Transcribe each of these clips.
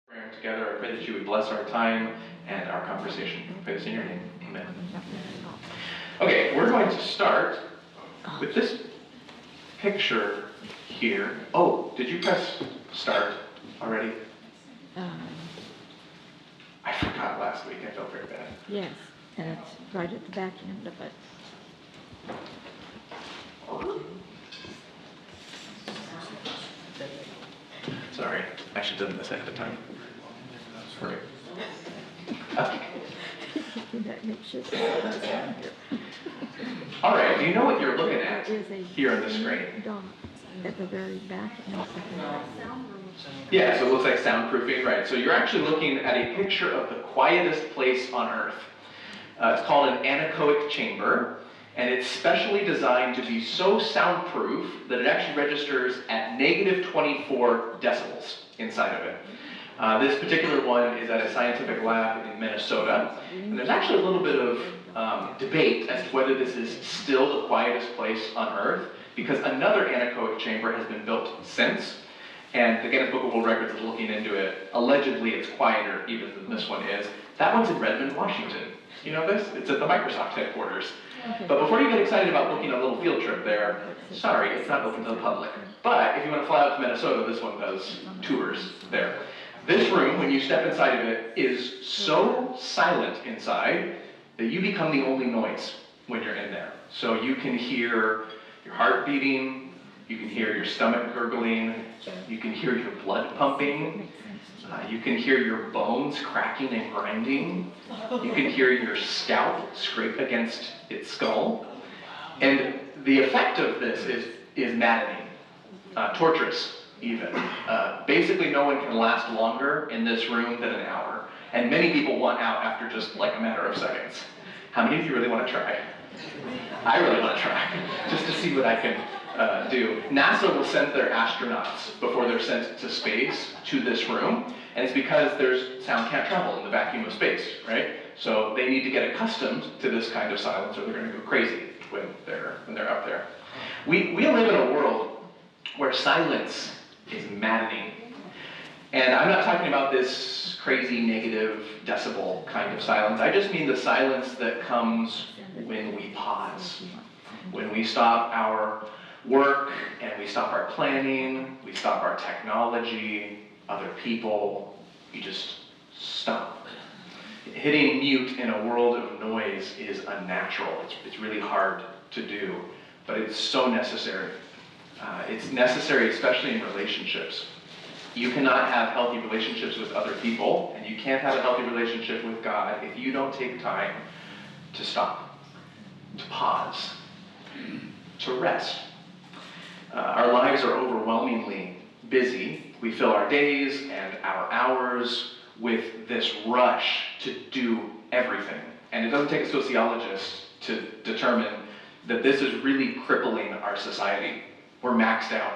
Prayer together. I pray that you would bless our time and our conversation. I pray this in your name. Amen. Okay, we're going to start with this picture here. Oh, did you press start already? I forgot last week. I felt very bad. Yes, and it's right at the back end of it. Sorry, I should have done this ahead of time. Okay. That makes you so All right, do you know what you're looking at There is a here on the screen? dot at the very back end of it. Yeah, so it looks like soundproofing, right? So you're actually looking at a picture of the quietest place on Earth. It's called an anechoic chamber, and it's specially designed to be so soundproof that it actually registers at negative 24 decibels inside of it. This particular one is at a scientific lab in Minnesota, and there's actually a little bit of debate as to whether this is still the quietest place on Earth, because another anechoic chamber has been built since, and the Guinness Book of World Records is looking into it. Allegedly, it's quieter even than this one is. That one's in Redmond, Washington. You know this? It's at the Microsoft headquarters. But before you get excited about booking a little field trip there, sorry, it's not open to the public. But if you want to fly out to Minnesota, this one does tours there. This room, when you step inside of it, is so silent inside that you become the only noise when you're in there. So you can hear your heart beating, you can hear your stomach gurgling, you can hear your blood pumping, you can hear your bones cracking and grinding, you can hear your scalp scrape against its skull. And the effect of this is maddening, torturous even. Basically, no one can last longer in this room than an hour. And many people want out after just like a matter of seconds. How many of you really want to try? I really want to try, just to see what I can do. NASA will send their astronauts before they're sent to space to this room, and it's because sound can't travel in the vacuum of space, right? So they need to get accustomed to this kind of silence, or they're going to go crazy when they're up there. We live in a world where silence is maddening. And I'm not talking about this crazy negative decibel kind of silence. I just mean the silence that comes when we pause. When we stop our work and we stop our planning, we stop our technology, other people, we just stop. Hitting mute in a world of noise is unnatural. It's really hard to do, but it's so necessary. It's necessary, especially in relationships. You cannot have healthy relationships with other people, and you can't have a healthy relationship with God if you don't take time to stop, to pause, to rest. Our lives are overwhelmingly busy. We fill our days and our hours with this rush to do everything. And it doesn't take a sociologist to determine that this is really crippling our society. We're maxed out.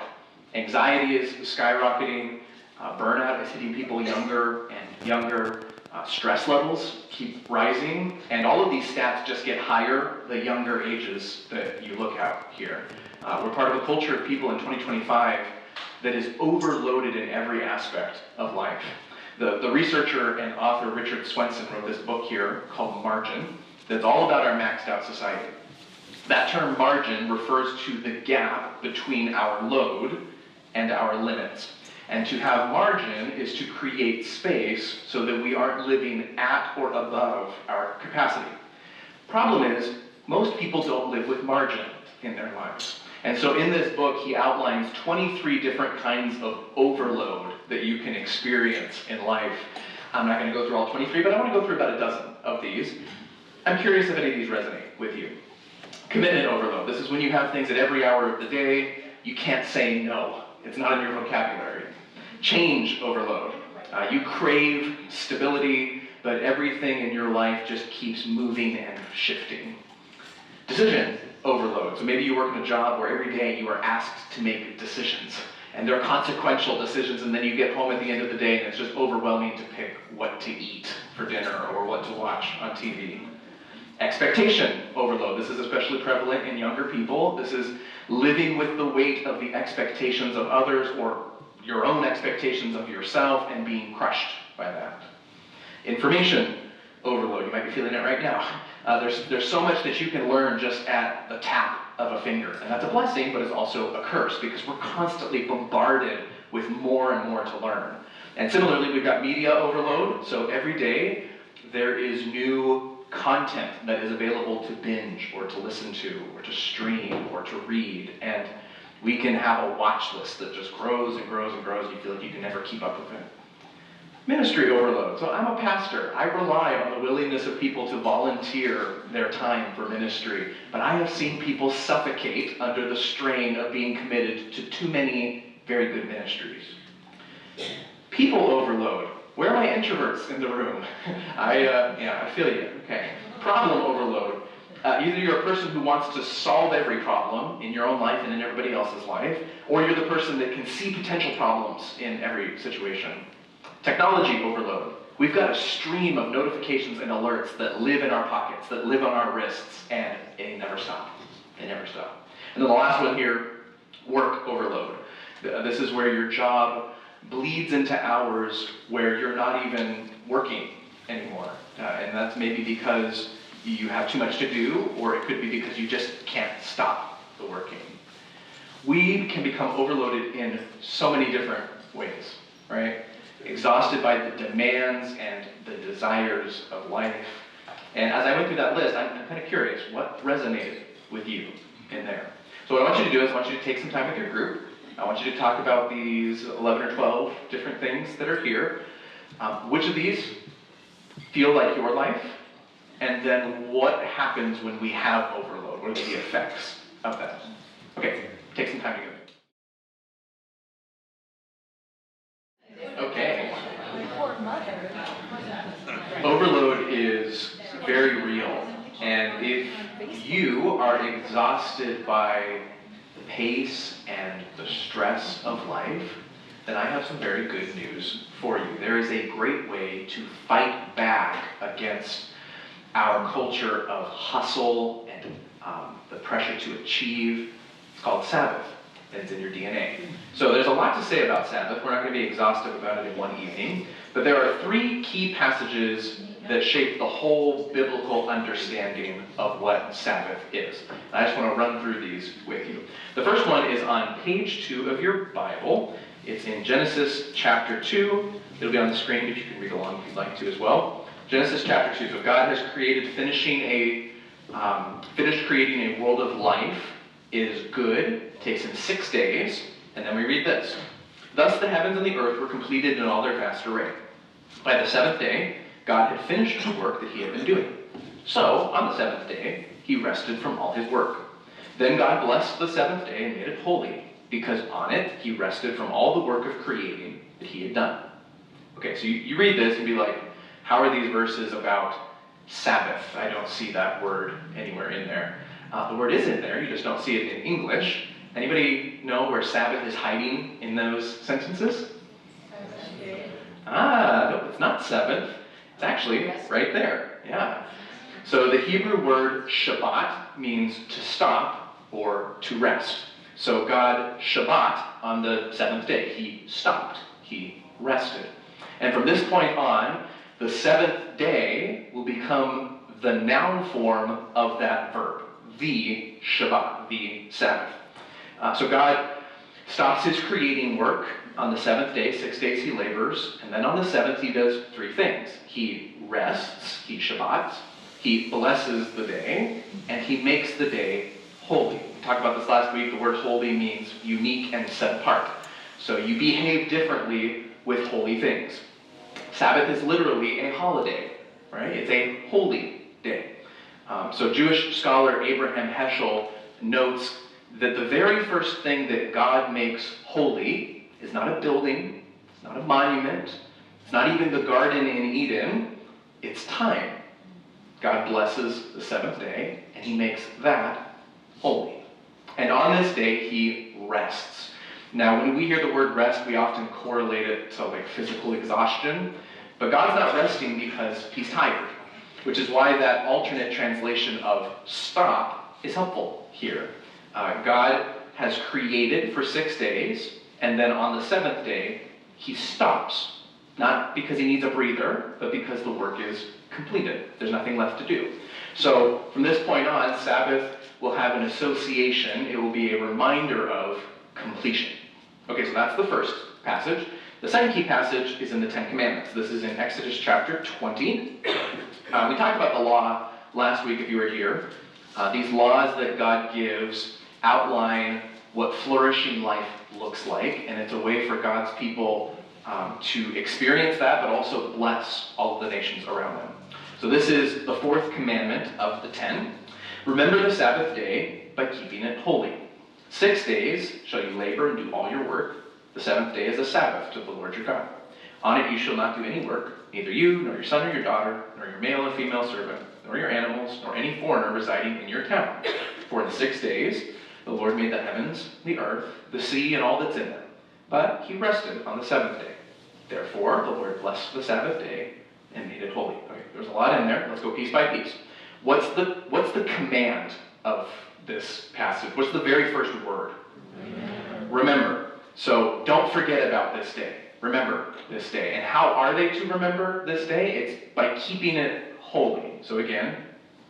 Anxiety is skyrocketing. Burnout is hitting people younger and younger. Stress levels keep rising. And all of these stats just get higher the younger ages that you look at here. We're part of a culture of people in 2025 that is overloaded in every aspect of life. The researcher and author Richard Swenson wrote this book here called Margin that's all about our maxed out society. That term margin refers to the gap between our load and our limits. And to have margin is to create space so that we aren't living at or above our capacity. Problem is, most people don't live with margin in their lives. And so in this book, he outlines 23 different kinds of overload that you can experience in life. I'm not going to go through all 23, but I want to go through about a dozen of these. I'm curious if any of these resonate with you. Commitment overload. This is when you have things at every hour of the day. You can't say no. It's not in your vocabulary. Change overload. You crave stability, but everything in your life just keeps moving and shifting. Decision overload. So maybe you work in a job where every day you are asked to make decisions, and they're consequential decisions, and then you get home at the end of the day and it's just overwhelming to pick what to eat for dinner or what to watch on TV. Expectation overload. This is especially prevalent in younger people. This is living with the weight of the expectations of others or your own expectations of yourself and being crushed by that. Information overload, you might be feeling it right now. There's so much that you can learn just at the tap of a finger, and that's a blessing, but it's also a curse because we're constantly bombarded with more and more to learn. And similarly, we've got media overload, so every day there is new content that is available to binge or to listen to or to stream or to read, and we can have a watch list that just grows and grows and grows. You feel like you can never keep up with it. Ministry overload. So I'm a pastor. I rely on the willingness of people to volunteer their time for ministry, but I have seen people suffocate under the strain of being committed to too many very good ministries. People overload. Where are my introverts in the room? I feel you. Okay. Problem overload. Either you're a person who wants to solve every problem in your own life and in everybody else's life, or you're the person that can see potential problems in every situation. Technology overload. We've got a stream of notifications and alerts that live in our pockets, that live on our wrists, and they never stop. They never stop. And then the last one here, work overload. This is where your job bleeds into hours where you're not even working anymore. And that's maybe because you have too much to do, or it could be because you just can't stop the working. We can become overloaded in so many different ways, right? Exhausted by the demands and the desires of life. And as I went through that list, I'm kind of curious, what resonated with you in there? So what I want you to do is I want you to take some time with your group. I want you to talk about these 11 or 12 different things that are here. Which of these feel like your life? And then what happens when we have overload? What are the effects of that? Okay, take some time together. Okay. Overload is very real. And if you are exhausted by the pace and the stress of life, then I have some very good news for you. There is a great way to fight back against our culture of hustle and the pressure to achieve. It's called Sabbath. It's in your DNA. So there's a lot to say about Sabbath. We're not going to be exhaustive about it in one evening. But there are 3 key passages that shape the whole biblical understanding of what Sabbath is. I just want to run through these with you. The first one is on page 2 of your Bible. It's in Genesis chapter 2. It'll be on the screen if you can read along if you'd like to as well. Genesis chapter 2. So God has finished creating a world of life. It is good. It takes him 6 days. And then we read this. Thus the heavens and the earth were completed in all their vast array. By the 7th day, God had finished the work that he had been doing. So, on the 7th day, he rested from all his work. Then God blessed the 7th day and made it holy, because on it he rested from all the work of creating that he had done. Okay, so you read this and be like, how are these verses about Sabbath? I don't see that word anywhere in there. The word is in there, you just don't see it in English. Anybody know where Sabbath is hiding in those sentences? No, it's not 7th. It's actually right there. Yeah. So the Hebrew word Shabbat means to stop or to rest. So God Shabbat on the 7th day. He stopped. He rested. And from this point on, the 7th day will become the noun form of that verb. The Shabbat, the Sabbath. So God stops his creating work on the 7th day. 6 days he labors. And then on the 7th he does 3 things. He rests, he Shabbats, he blesses the day, and he makes the day holy. We talked about this last week. The word holy means unique and set apart. So you behave differently with holy things. Sabbath is literally a holiday, right? It's a holy day. So Jewish scholar Abraham Heschel notes that the very first thing that God makes holy is not a building, it's not a monument, it's not even the garden in Eden, it's time. God blesses the 7th day, and he makes that holy. And on this day, he rests. Now, when we hear the word rest, we often correlate it to like physical exhaustion, but God's not resting because he's tired, which is why that alternate translation of stop is helpful here. God has created for 6 days, And then on the seventh day, he stops. Not because he needs a breather, but because the work is completed. There's nothing left to do. So from this point on, Sabbath will have an association. It will be a reminder of completion. Okay, so that's the first passage. The second key passage is in the Ten Commandments. This is in Exodus chapter 20. We talked about the law last week if you were here. These laws that God gives outline what flourishing life looks like, and it's a way for God's people to experience that, but also bless all of the nations around them. So this is the fourth commandment of the 10. Remember the Sabbath day by keeping it holy. 6 days shall you labor and do all your work. The seventh day is a Sabbath to the Lord your God. On it you shall not do any work, neither you, nor your son or your daughter, nor your male or female servant, nor your animals, nor any foreigner residing in your town. For in 6 days the Lord made the heavens, the earth, the sea, and all that's in them. But he rested on the seventh day. Therefore the Lord blessed the Sabbath day and made it holy. Okay, there's a lot in there. Let's go piece by piece. What's the command of this passage? What's the very first word? Remember. So don't forget about this day. Remember this day. And how are they to remember this day? It's by keeping it holy. So again,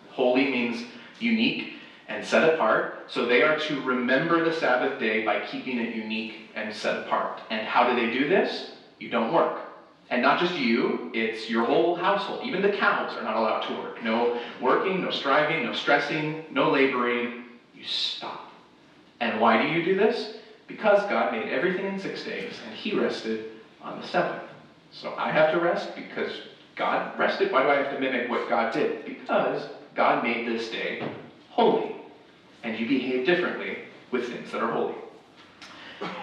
holy means unique and set apart. So they are to remember the Sabbath day by keeping it unique and set apart. And how do they do this? You don't work. And not just you, it's your whole household. Even the cows are not allowed to work. No working, no striving, no stressing, no laboring. You stop. And why do you do this? Because God made everything in 6 days, and he rested on the seventh. So I have to rest because God rested. Why do I have to mimic what God did? Because God made this day holy. And you behave differently with things that are holy.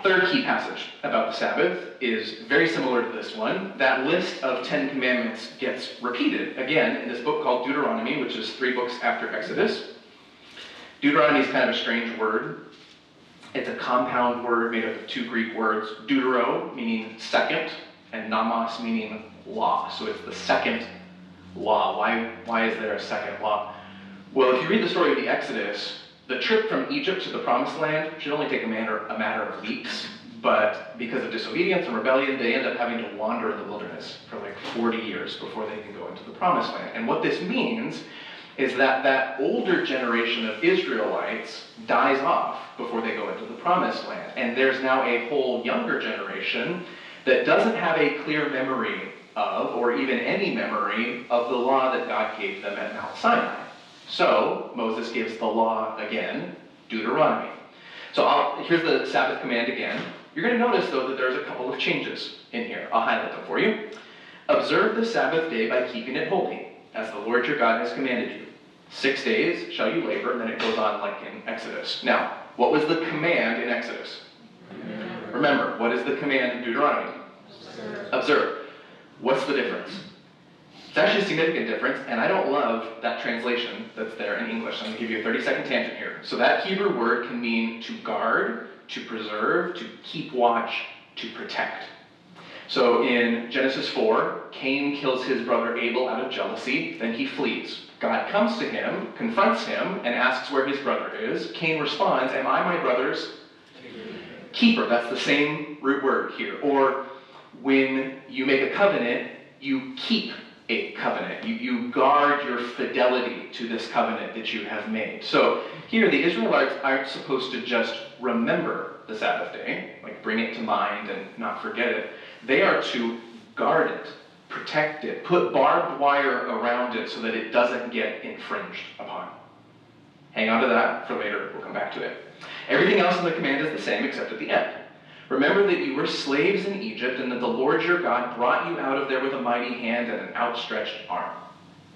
Third key passage about the Sabbath is very similar to this one. That list of 10 commandments gets repeated again in this book called Deuteronomy, which is 3 books after Exodus. Deuteronomy is kind of a strange word. It's a compound word made up of 2 Greek words, deutero, meaning second, and nomos, meaning law. So it's the second law. Why is there a second law? Well, if you read the story of the Exodus, the trip from Egypt to the Promised Land should only take a matter of weeks, but because of disobedience and rebellion, they end up having to wander in the wilderness for like 40 years before they can go into the Promised Land. And what this means is that older generation of Israelites dies off before they go into the Promised Land. And there's now a whole younger generation that doesn't have a clear memory of, or even any memory of, the law that God gave them at Mount Sinai. So Moses gives the law again, Deuteronomy. So here's the Sabbath command again. You're going to notice, though, that there's a couple of changes in here. I'll highlight them for you. Observe the Sabbath day by keeping it holy, as the Lord your God has commanded you. 6 days shall you labor, and then it goes on like in Exodus. Now, what was the command in Exodus? Remember, what is the command in Deuteronomy? Observe. What's the difference? It's actually a significant difference, and I don't love that translation that's there in English. I'm going to give you a 30-second tangent here. So that Hebrew word can mean to guard, to preserve, to keep watch, to protect. So in Genesis 4, Cain kills his brother Abel out of jealousy, then he flees. God comes to him, confronts him, and asks where his brother is. Cain responds, "Am I my brother's keeper?" That's the same root word here. Or when you make a covenant, you keep a covenant. You guard your fidelity to this covenant that you have made. So here, the Israelites aren't supposed to just remember the Sabbath day, like bring it to mind and not forget it. They are to guard it, protect it, put barbed wire around it so that it doesn't get infringed upon. Hang on to that for later. We'll come back to it. Everything else in the command is the same except at the end. Remember that you were slaves in Egypt and that the Lord your God brought you out of there with a mighty hand and an outstretched arm.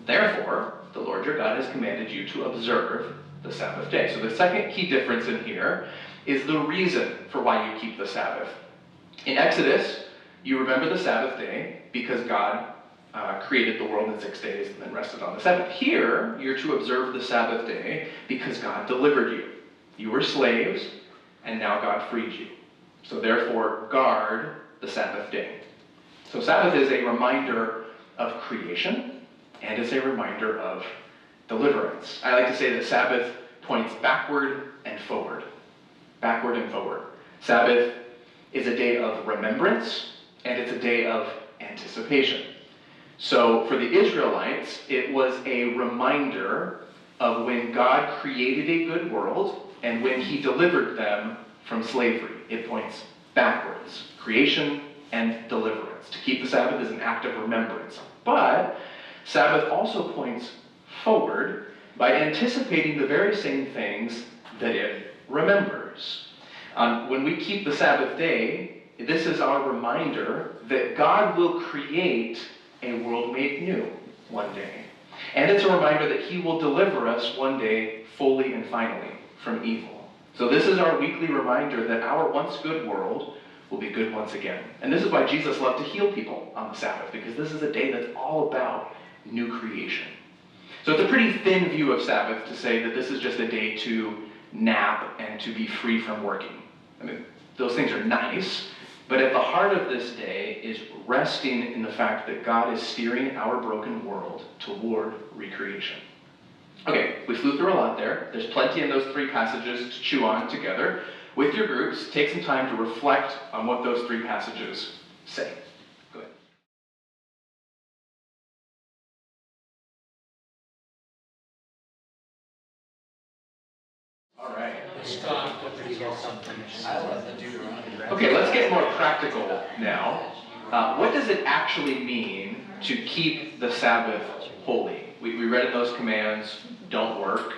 Therefore, the Lord your God has commanded you to observe the Sabbath day. So the second key difference in here is the reason for why you keep the Sabbath. In Exodus, you remember the Sabbath day because God created the world in 6 days and then rested on the seventh. Here, you're to observe the Sabbath day because God delivered you. You were slaves, and now God freed you. So therefore, guard the Sabbath day. So Sabbath is a reminder of creation, and it's a reminder of deliverance. I like to say that Sabbath points backward and forward. Backward and forward. Sabbath is a day of remembrance, and it's a day of anticipation. So for the Israelites, it was a reminder of when God created a good world and when he delivered them from slavery. It points backwards, creation and deliverance. To keep the Sabbath is an act of remembrance. But Sabbath also points forward by anticipating the very same things that it remembers. When we keep the Sabbath day, this is our reminder that God will create a world made new one day. And it's a reminder that he will deliver us one day fully and finally from evil. So this is our weekly reminder that our once good world will be good once again. And this is why Jesus loved to heal people on the Sabbath, because this is a day that's all about new creation. So it's a pretty thin view of Sabbath to say that this is just a day to nap and to be free from working. I mean, those things are nice, but at the heart of this day is resting in the fact that God is steering our broken world toward recreation. Okay, we flew through a lot there. There's plenty in those three passages to chew on together. With your groups, take some time to reflect on what those three passages say. Go ahead. All right. Okay, let's get more practical now. What does it actually mean to keep the Sabbath holy? We read in those commands, don't work.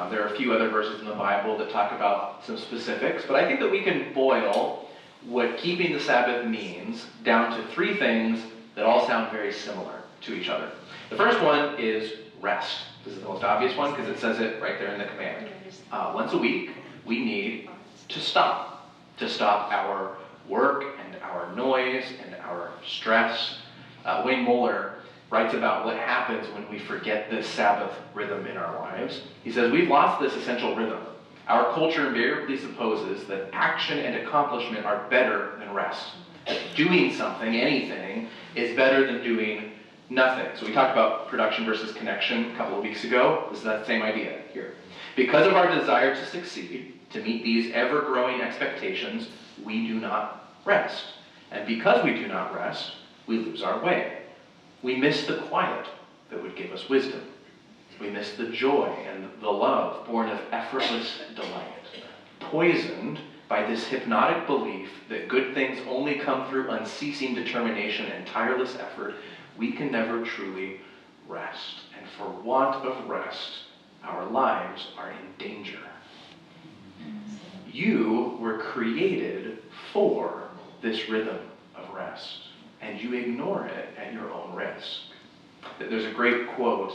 There are a few other verses in the Bible that talk about some specifics, but I think that we can boil what keeping the Sabbath means down to three things that all sound very similar to each other. The first one is rest. This is the most obvious one because it says it right there in the command. Once a week, we need to stop our work and our noise and our stress. Wayne Muller writes about what happens when we forget this Sabbath rhythm in our lives. He says, we've lost this essential rhythm. Our culture invariably supposes that action and accomplishment are better than rest. Doing something, anything, is better than doing nothing. So we talked about production versus connection a couple of weeks ago. This is that same idea here. Because of our desire to succeed, to meet these ever-growing expectations, we do not rest. And because we do not rest, we lose our way. We miss the quiet that would give us wisdom. We miss the joy and the love born of effortless delight, poisoned by this hypnotic belief that good things only come through unceasing determination and tireless effort. We can never truly rest. And for want of rest, our lives are in danger. You were created for this rhythm of rest, and you ignore it at your own risk. There's a great quote,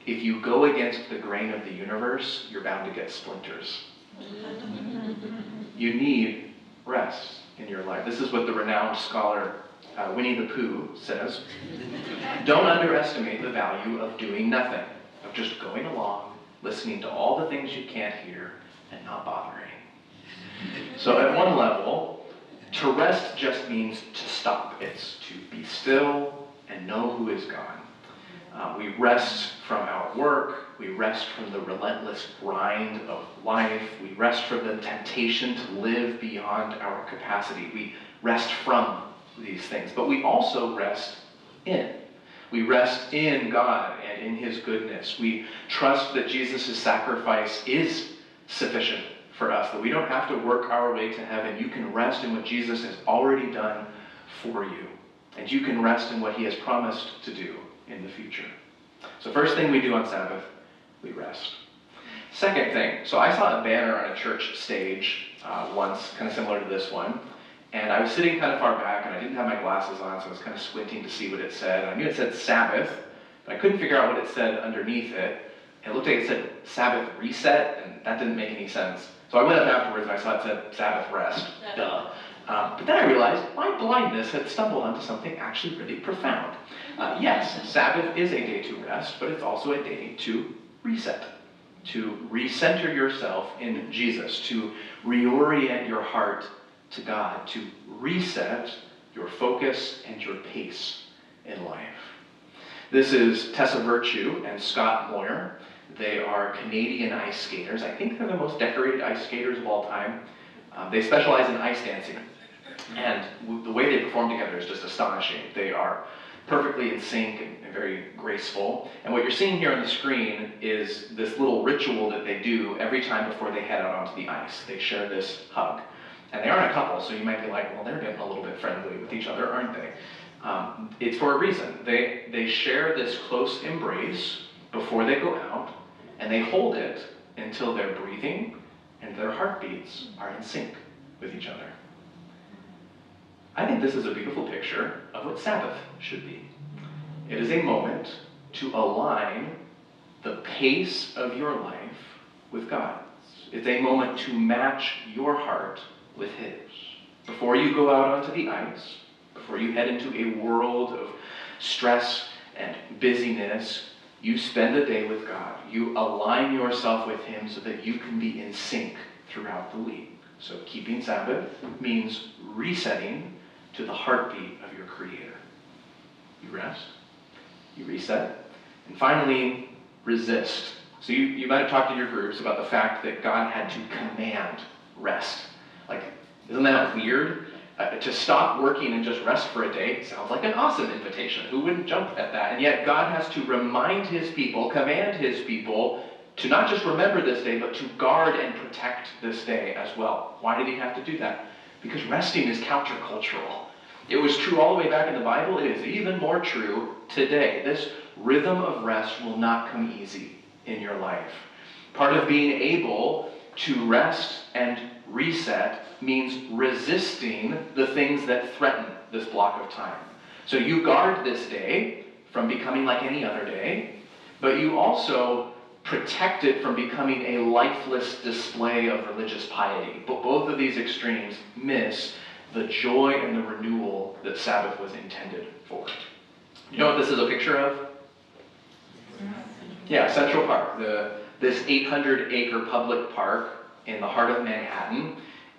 if you go against the grain of the universe, you're bound to get splinters. You need rest in your life. This is what the renowned scholar Winnie the Pooh says. Don't underestimate the value of doing nothing, of just going along, listening to all the things you can't hear, and not bothering. So at one level, to rest just means to stop. It's to be still and know who is God. We rest from our work. We rest from the relentless grind of life. We rest from the temptation to live beyond our capacity. We rest from these things. But we also rest in. We rest in God and in his goodness. We trust that Jesus' sacrifice is sufficient for us, that we don't have to work our way to heaven. You can rest in what Jesus has already done for you. And you can rest in what he has promised to do in the future. So first thing we do on Sabbath, we rest. Second thing, so I saw a banner on a church stage once, kind of similar to this one, and I was sitting kind of far back, and I didn't have my glasses on, so I was kind of squinting to see what it said. I knew it said Sabbath, but I couldn't figure out what it said underneath it. It looked like it said Sabbath Reset, and that didn't make any sense. So I went up afterwards and I saw it said Sabbath Rest. Duh. But then I realized my blindness had stumbled onto something actually really profound. Yes, Sabbath is a day to rest, but it's also a day to reset, to recenter yourself in Jesus, to reorient your heart to God, to reset your focus and your pace in life. This is Tessa Virtue and Scott Moyer. They are Canadian ice skaters. I think they're the most decorated ice skaters of all time. They specialize in ice dancing. And the way they perform together is just astonishing. They are perfectly in sync and very graceful. And what you're seeing here on the screen is this little ritual that they do every time before they head out onto the ice. They share this hug. And they aren't a couple, so you might be like, well, they're getting a little bit friendly with each other, aren't they? It's for a reason. They share this close embrace before they go out, and they hold it until their breathing and their heartbeats are in sync with each other. I think this is a beautiful picture of what Sabbath should be. It is a moment to align the pace of your life with God's. It's a moment to match your heart with His. Before you go out onto the ice, before you head into a world of stress and busyness, you spend a day with God. You align yourself with Him so that you can be in sync throughout the week. So keeping Sabbath means resetting to the heartbeat of your Creator. You rest, you reset, and finally, resist. So you might have talked in your groups about the fact that God had to command rest. Like, isn't that weird? To stop working and just rest for a day sounds like an awesome invitation. Who wouldn't jump at that? And yet God has to remind His people, command His people, to not just remember this day, but to guard and protect this day as well. Why did He have to do that? Because resting is countercultural. It was true all the way back in the Bible. It is even more true today. This rhythm of rest will not come easy in your life. Part of being able to rest and reset means resisting the things that threaten this block of time. So you guard this day from becoming like any other day, but you also protect it from becoming a lifeless display of religious piety. But both of these extremes miss the joy and the renewal that Sabbath was intended for. You know what this is a picture of? Yeah, Central Park. This 800-acre public park in the heart of Manhattan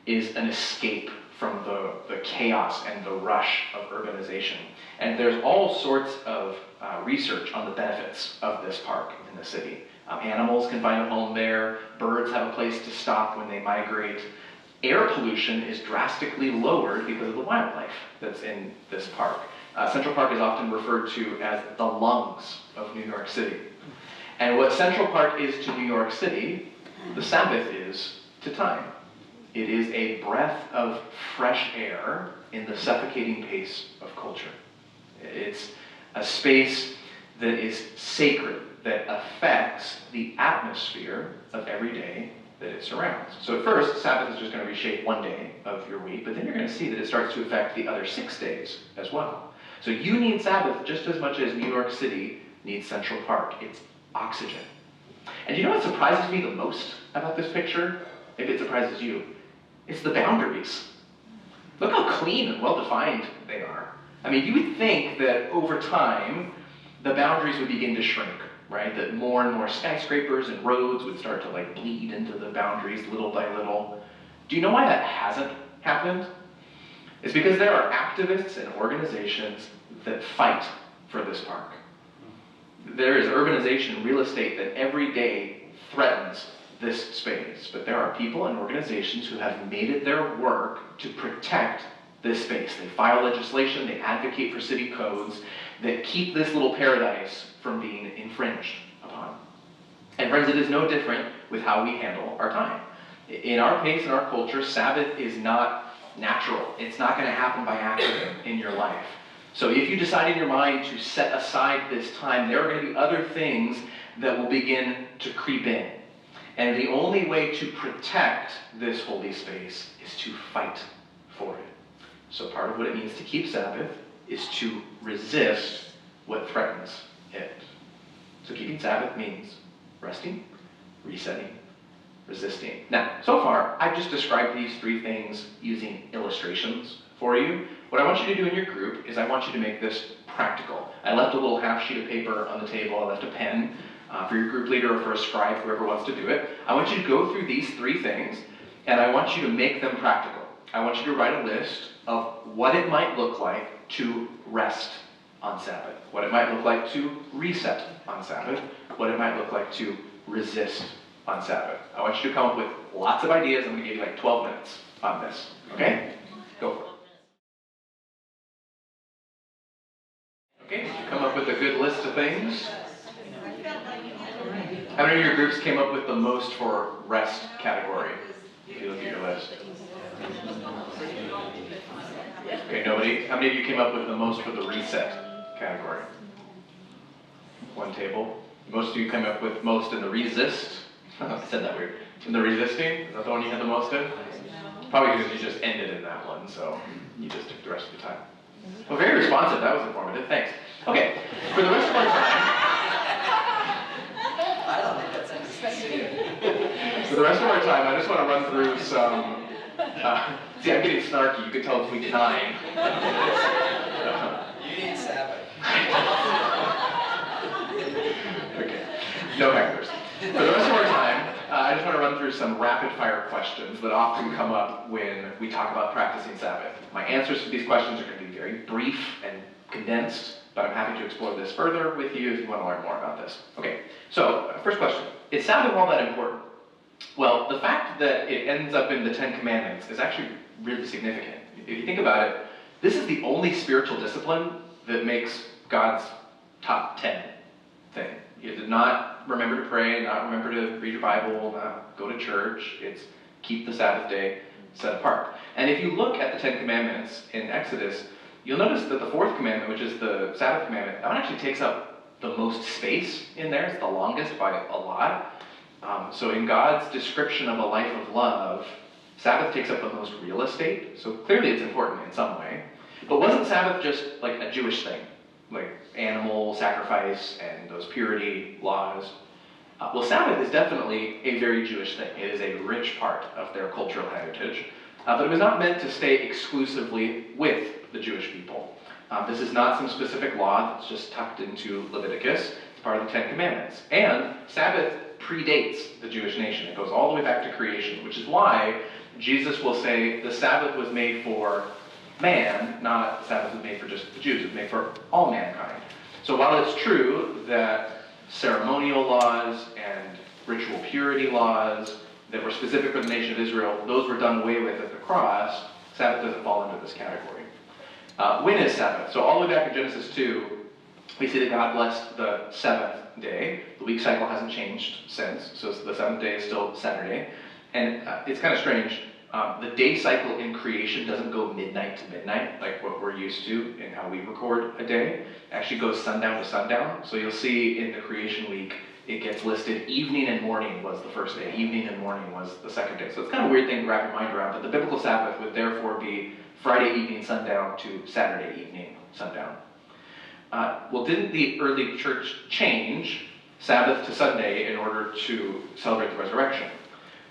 is an escape from the chaos and the rush of urbanization. And there's all sorts of research on the benefits of this park in the city. Animals can find a home there. Birds have a place to stop when they migrate. Air pollution is drastically lowered because of the wildlife that's in this park. Central Park is often referred to as the lungs of New York City. And what Central Park is to New York City, the Sabbath is to time. It is a breath of fresh air in the suffocating pace of culture. It's a space that is sacred, that affects the atmosphere of every day that it surrounds. So at first, Sabbath is just going to reshape one day of your week, but then you're going to see that it starts to affect the other 6 days as well. So you need Sabbath just as much as New York City needs Central Park. It's oxygen. And you know what surprises me the most about this picture? Maybe it surprises you. It's the boundaries. Look how clean and well-defined they are. I mean, you would think that over time, the boundaries would begin to shrink, right? That more and more skyscrapers and roads would start to like bleed into the boundaries little by little. Do you know why that hasn't happened? It's because there are activists and organizations that fight for this park. There is urbanization, real estate that every day threatens this space, but there are people and organizations who have made it their work to protect this space. They file legislation, they advocate for city codes that keep this little paradise from being infringed upon. And friends, it is no different with how we handle our time. In our pace and our culture, Sabbath is not natural. It's not going to happen by accident in your life. So if you decide in your mind to set aside this time, there are going to be other things that will begin to creep in. And the only way to protect this holy space is to fight for it. So part of what it means to keep Sabbath is to resist what threatens it. So keeping Sabbath means resting, resetting, resisting. Now, so far, I've just described these 3 things using illustrations for you. What I want you to do in your group is I want you to make this practical. I left a little half sheet of paper on the table. I left a pen for your group leader or for a scribe, whoever wants to do it. I want you to go through these 3 things, and I want you to make them practical. I want you to write a list of what it might look like to rest on Sabbath, what it might look like to reset on Sabbath, what it might look like to resist on Sabbath. I want you to come up with lots of ideas. I'm going to give you like 12 minutes on this. Okay? Go for it. Okay, did you come up with a good list of things? How many of your groups came up with the most for rest category? If you look at your list. Okay, nobody? How many of you came up with the most for the reset category? One table. Most of you came up with most in the resist. I said that weird. In the resisting? Is that the one you had the most in? Probably because you just ended in that one, so you just took the rest of the time. Well, very responsive. That was informative. Thanks. Okay, for the rest of our time... For the rest of our time, I just want to run through some... see, I'm getting snarky. You can tell it's week 9. You need Sabbath. Okay, no hecklers. For the rest of our time, I just want to run through some rapid-fire questions that often come up when we talk about practicing Sabbath. My answers to these questions are going to be very brief and condensed, but I'm happy to explore this further with you if you want to learn more about this. Okay, so first question. Is Sabbath all that important? Well, the fact that it ends up in the 10 Commandments is actually really significant. If you think about it, this is the only spiritual discipline that makes God's top 10 thing. You did not remember to pray, not remember to read your Bible, not go to church. It's keep the Sabbath day set apart. And if you look at the 10 Commandments in Exodus, you'll notice that the 4th commandment, which is the Sabbath commandment, that one actually takes up the most space in there. It's the longest by a lot. So in God's description of a life of love, Sabbath takes up the most real estate. So clearly it's important in some way. But wasn't Sabbath just like a Jewish thing? Like animal sacrifice and those purity laws? Well, Sabbath is definitely a very Jewish thing. It is a rich part of their cultural heritage. But it was not meant to stay exclusively with the Jewish people. This is not some specific law that's just tucked into Leviticus. It's part of the 10 Commandments. And Sabbath predates the Jewish nation. It goes all the way back to creation, which is why Jesus will say the Sabbath was made for man, not the Sabbath was made for just the Jews. It was made for all mankind. So while it's true that ceremonial laws and ritual purity laws that were specific for the nation of Israel, those were done away with at the cross, Sabbath doesn't fall into this category. When is Sabbath? So all the way back in Genesis 2, we see that God blessed the 7th day. The week cycle hasn't changed since, so the 7th day is still Saturday. And it's kind of strange. The day cycle in creation doesn't go midnight to midnight, like what we're used to in how we record a day. It actually goes sundown to sundown. So you'll see in the creation week, it gets listed evening and morning was the first day, evening and morning was the second day. So it's kind of a weird thing to wrap your mind around, but the biblical Sabbath would therefore be Friday evening sundown to Saturday evening sundown. Well, didn't the early church change Sabbath to Sunday in order to celebrate the resurrection?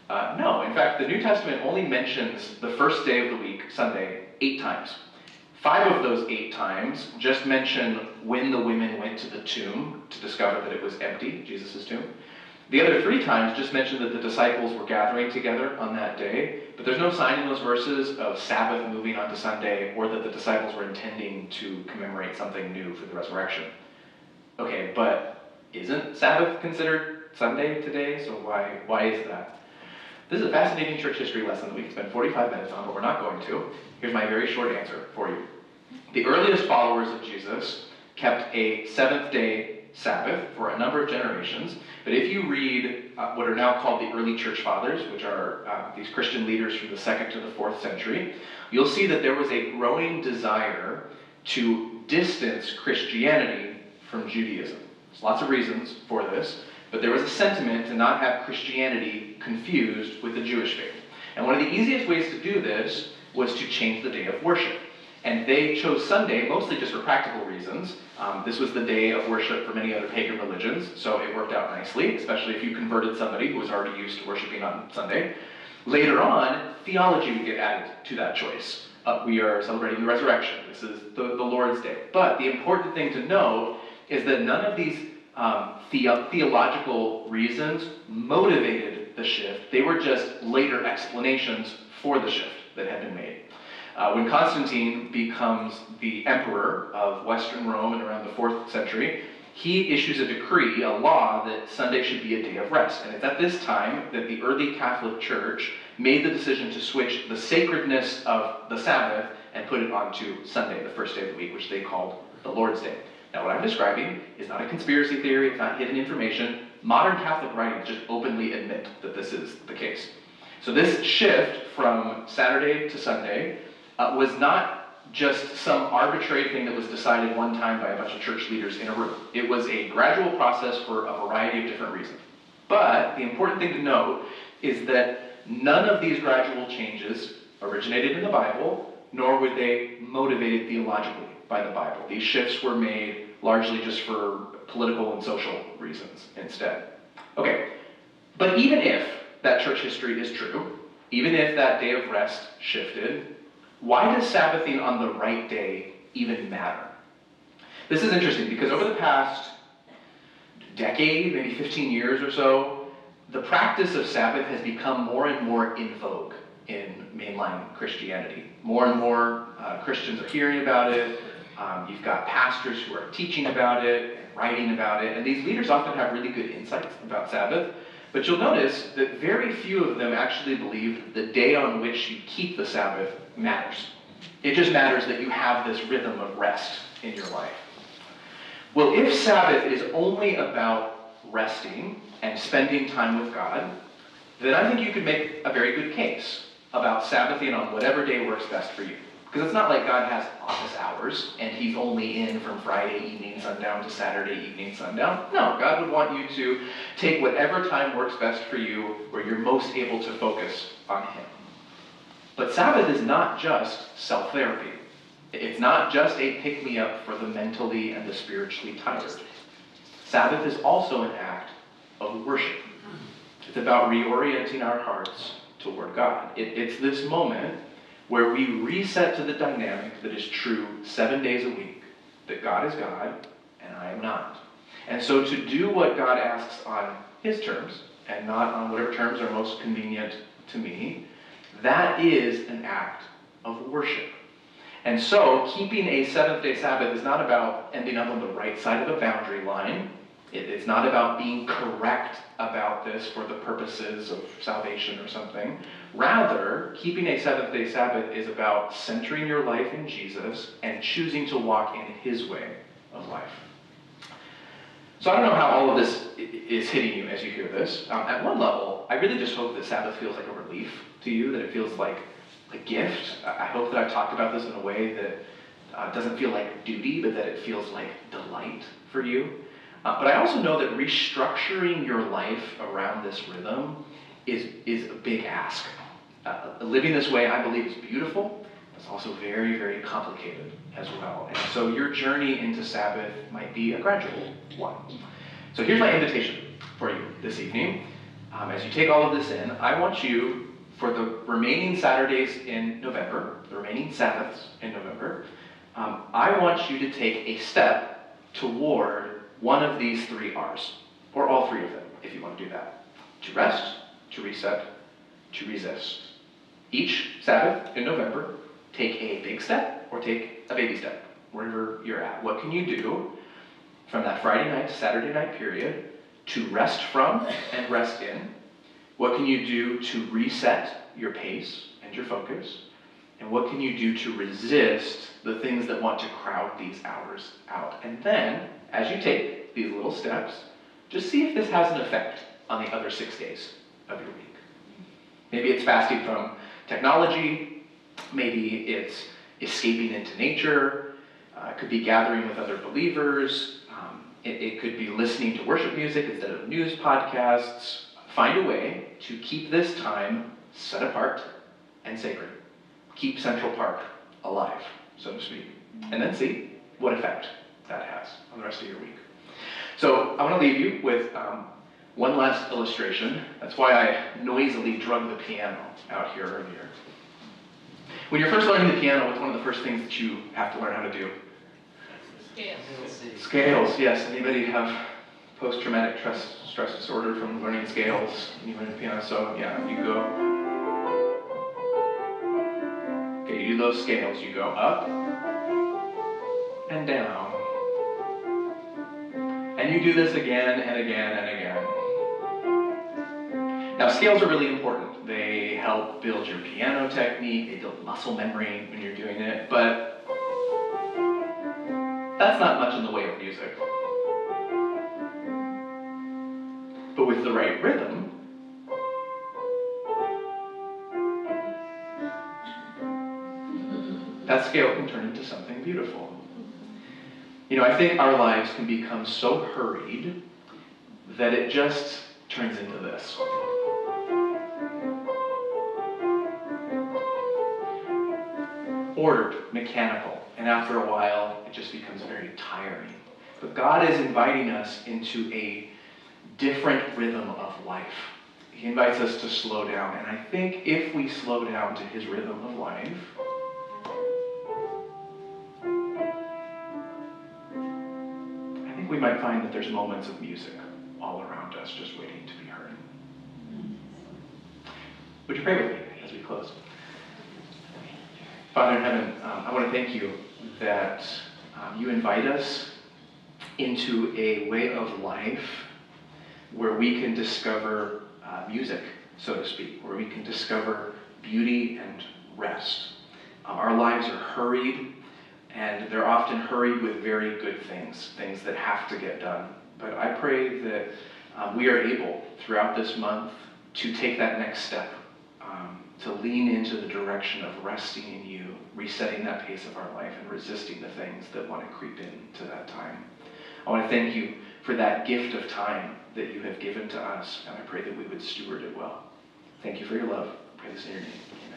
No. In fact, the New Testament only mentions the first day of the week, Sunday, 8 times. 5 of those 8 times just mention when the women went to the tomb to discover that it was empty, Jesus' tomb. The other 3 times just mention that the disciples were gathering together on that day, but there's no sign in those verses of Sabbath moving on to Sunday or that the disciples were intending to commemorate something new for the resurrection. Okay, but isn't Sabbath considered Sunday today? So why is that? This is a fascinating church history lesson that we can spend 45 minutes on, but we're not going to. Here's my very short answer for you. The earliest followers of Jesus kept a 7th-day Sabbath for a number of generations, but if you read what are now called the early church fathers, which are these Christian leaders from the 2nd to the 4th century, you'll see that there was a growing desire to distance Christianity from Judaism. There's lots of reasons for this, but there was a sentiment to not have Christianity confused with the Jewish faith. And one of the easiest ways to do this was to change the day of worship. And they chose Sunday mostly just for practical reasons. This was the day of worship for many other pagan religions, so it worked out nicely, especially if you converted somebody who was already used to worshiping on Sunday. Later on, theology would get added to that choice. We are celebrating the resurrection. This is the Lord's Day. But the important thing to note is that none of these theological reasons motivated the shift. They were just later explanations for the shift that had been made. When Constantine becomes the emperor of Western Rome in around the 4th century, he issues a decree, a law, that Sunday should be a day of rest. And it's at this time that the early Catholic Church made the decision to switch the sacredness of the Sabbath and put it onto Sunday, the first day of the week, which they called the Lord's Day. Now, what I'm describing is not a conspiracy theory, it's not hidden information. Modern Catholic writings just openly admit that this is the case. So this shift from Saturday to Sunday was not just some arbitrary thing that was decided one time by a bunch of church leaders in a room. It was a gradual process for a variety of different reasons. But the important thing to note is that none of these gradual changes originated in the Bible, nor were they motivated theologically by the Bible. These shifts were made largely just for political and social reasons instead. Okay, but even if that church history is true, even if that day of rest shifted, why does Sabbathing on the right day even matter? This is interesting because over the past decade, maybe 15 years or so, the practice of Sabbath has become more and more in vogue in mainline Christianity. More and more Christians are hearing about it. You've got pastors who are teaching about it, and writing about it, and these leaders often have really good insights about Sabbath. But you'll notice that very few of them actually believe the day on which you keep the Sabbath matters. It just matters that you have this rhythm of rest in your life. Well, if Sabbath is only about resting and spending time with God, then I think you could make a very good case about Sabbathing on whatever day works best for you. Because it's not like God has office hours and he's only in from Friday evening sundown to Saturday evening sundown. No, God would want you to take whatever time works best for you where you're most able to focus on him. But Sabbath is not just self-therapy. It's not just a pick-me-up for the mentally and the spiritually tired. Sabbath is also an act of worship. It's about reorienting our hearts toward God. It's this moment where we reset to the dynamic that is true 7 days a week, that God is God and I am not. And so to do what God asks on his terms and not on whatever terms are most convenient to me, that is an act of worship. And so keeping a seventh-day Sabbath is not about ending up on the right side of a boundary line. It's not about being correct about this for the purposes of salvation or something. Rather, keeping a seventh-day Sabbath is about centering your life in Jesus and choosing to walk in his way of life. So I don't know how all of this is hitting you as you hear this. At one level, I really just hope that Sabbath feels like a relief to you, that it feels like a gift. I hope that I've talked about this in a way that doesn't feel like duty, but that it feels like delight for you. But I also know that restructuring your life around this rhythm is a big ask. Living this way, I believe, is beautiful. It's also very, very complicated as well. And so your journey into Sabbath might be a gradual one. So here's my invitation for you this evening. As you take all of this in, I want you, for the remaining Saturdays in November, the remaining Sabbaths in November, I want you to take a step toward one of these 3 R's, or all 3 of them, if you want to do that. To rest, to reset, to resist. Each Sabbath in November, take a big step or take a baby step, wherever you're at. What can you do from that Friday night to Saturday night period to rest from and rest in? What can you do to reset your pace and your focus? And what can you do to resist the things that want to crowd these hours out? And then, as you take these little steps, just see if this has an effect on the other 6 days of your week. Maybe it's fasting from technology. Maybe it's escaping into nature. It could be gathering with other believers. It could be listening to worship music instead of news podcasts. Find a way to keep this time set apart and sacred. Keep Central Park alive, so to speak. And then see what effect that has on the rest of your week. So I want to leave you with one last illustration. That's why I noisily drug the piano out here earlier. When you're first learning the piano, what's one of the first things that you have to learn how to do? Scales. Scales, yes. Anybody have post-traumatic stress disorder from learning scales when you learn the piano? So yeah, you go. Okay, you do those scales. You go up and down. And you do this again and again and again. Now, scales are really important. They help build your piano technique. They build muscle memory when you're doing it. But That's not much in the way of music. But with the right rhythm, that scale can turn into something beautiful. I think our lives can become so hurried that it just turns into this. Ordered, mechanical, and after a while, it just becomes very tiring. But God is inviting us into a different rhythm of life. He invites us to slow down, and I think if we slow down to his rhythm of life, I think we might find that there's moments of music all around us just waiting to be heard. Would you pray with me as we close? Father in heaven, I want to thank you that you invite us into a way of life where we can discover music, so to speak, where we can discover beauty and rest. Our lives are hurried, and they're often hurried with very good things that have to get done. But I pray that we are able, throughout this month, to take that next step, to lean into the direction of resting in you, resetting that pace of our life, and resisting the things that want to creep into that time. I want to thank you for that gift of time that you have given to us, and I pray that we would steward it well. Thank you for your love. I pray this in your name.